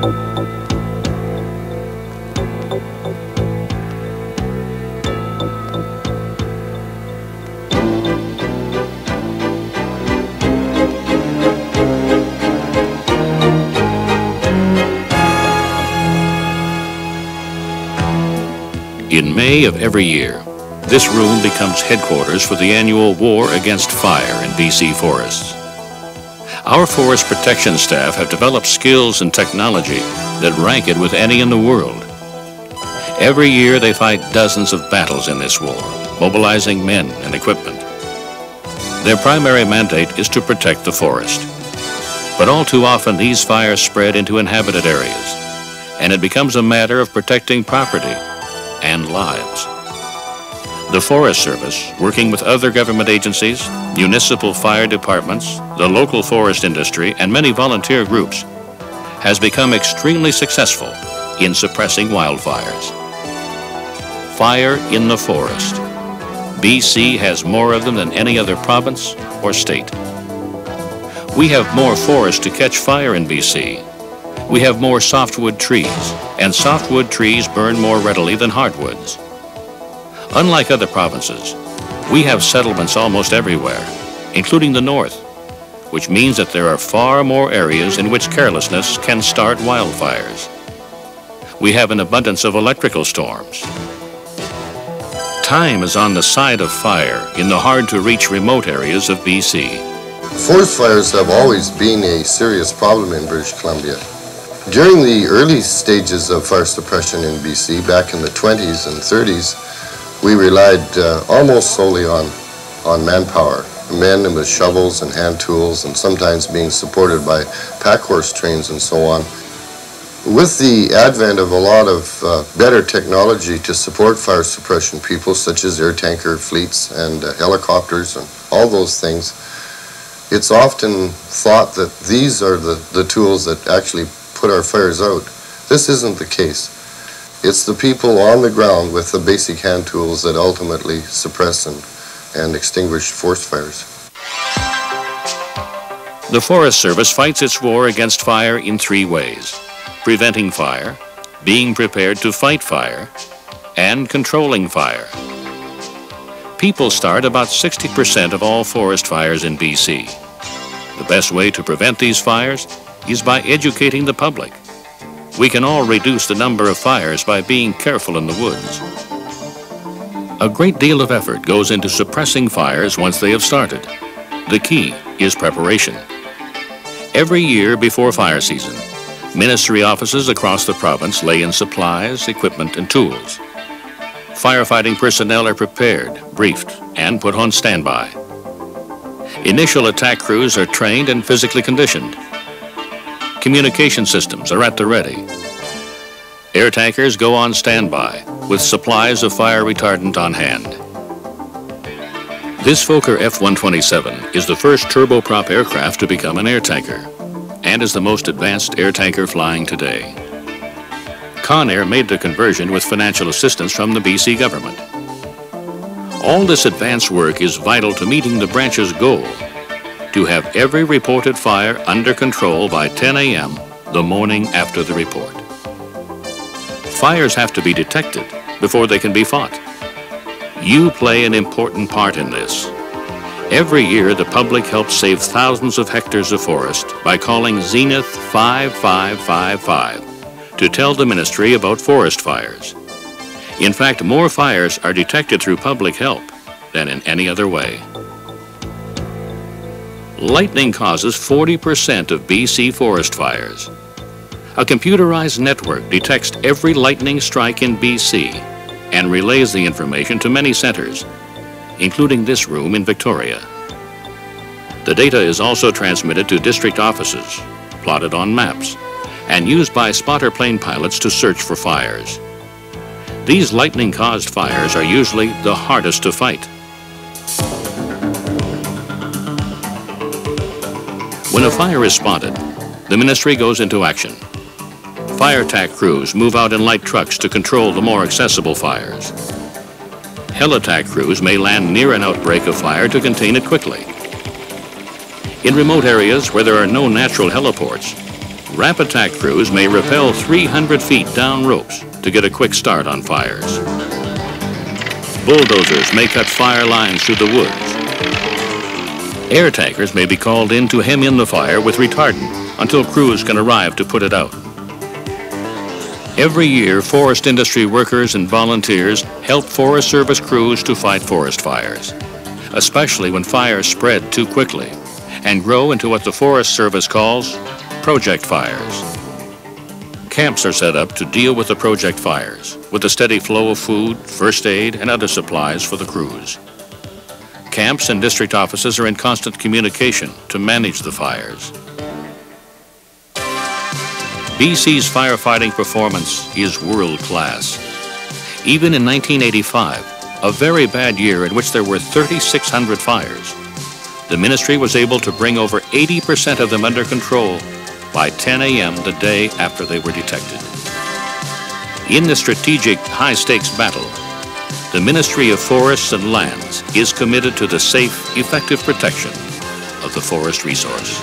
In May of every year, this room becomes headquarters for the annual War Against Fire in BC forests. Our forest protection staff have developed skills and technology that rank it with any in the world. Every year they fight dozens of battles in this war, mobilizing men and equipment. Their primary mandate is to protect the forest. But all too often these fires spread into inhabited areas, and it becomes a matter of protecting property and lives. The Forest Service, working with other government agencies, municipal fire departments, the local forest industry, and many volunteer groups, has become extremely successful in suppressing wildfires. Fire in the forest. BC has more of them than any other province or state. We have more forest to catch fire in BC. We have more softwood trees, and softwood trees burn more readily than hardwoods. Unlike other provinces, we have settlements almost everywhere, including the north, which means that there are far more areas in which carelessness can start wildfires. We have an abundance of electrical storms. Time is on the side of fire in the hard-to-reach remote areas of BC. Forest fires have always been a serious problem in British Columbia. During the early stages of fire suppression in BC, back in the 20s and 30s, we relied almost solely on manpower, men with shovels and hand tools, and sometimes being supported by pack horse trains and so on. With the advent of a lot of better technology to support fire suppression people, such as air tanker fleets and helicopters and all those things, it's often thought that these are the tools that actually put our fires out. This isn't the case. It's the people on the ground with the basic hand tools that ultimately suppress and extinguish forest fires. The Forest Service fights its war against fire in three ways: preventing fire, being prepared to fight fire, and controlling fire. People start about 60% of all forest fires in BC. The best way to prevent these fires is by educating the public. We can all reduce the number of fires by being careful in the woods. A great deal of effort goes into suppressing fires once they have started. The key is preparation. Every year before fire season, ministry offices across the province lay in supplies, equipment, and tools. Firefighting personnel are prepared, briefed, and put on standby. Initial attack crews are trained and physically conditioned. Communication systems are at the ready. Air tankers go on standby with supplies of fire retardant on hand. This Fokker F-127 is the first turboprop aircraft to become an air tanker and is the most advanced air tanker flying today. Conair made the conversion with financial assistance from the BC government. All this advanced work is vital to meeting the branch's goal to have every reported fire under control by 10 a.m. the morning after the report. Fires have to be detected before they can be fought. You play an important part in this. Every year, the public helps save thousands of hectares of forest by calling Zenith 5555 to tell the ministry about forest fires. In fact, more fires are detected through public help than in any other way. Lightning causes 40% of BC forest fires. A computerized network detects every lightning strike in BC and relays the information to many centers, including this room in Victoria. The data is also transmitted to district offices, plotted on maps, and used by spotter plane pilots to search for fires. These lightning-caused fires are usually the hardest to fight. When a fire is spotted, the ministry goes into action. Fire attack crews move out in light trucks to control the more accessible fires. Hell attack crews may land near an outbreak of fire to contain it quickly. In remote areas where there are no natural heliports, Ramp attack crews may rappel 300 feet down ropes to get a quick start on fires. Bulldozers may cut fire lines through the woods. Air tankers may be called in to hem in the fire with retardant until crews can arrive to put it out. Every year, forest industry workers and volunteers help Forest Service crews to fight forest fires, especially when fires spread too quickly and grow into what the Forest Service calls project fires. Camps are set up to deal with the project fires, with a steady flow of food, first aid, and other supplies for the crews. Camps and district offices are in constant communication to manage the fires. BC's firefighting performance is world-class. Even in 1985, a very bad year in which there were 3,600 fires, the ministry was able to bring over 80% of them under control by 10 a.m. the day after they were detected. In the strategic high-stakes battle, the Ministry of Forests and Lands is committed to the safe, effective protection of the forest resource.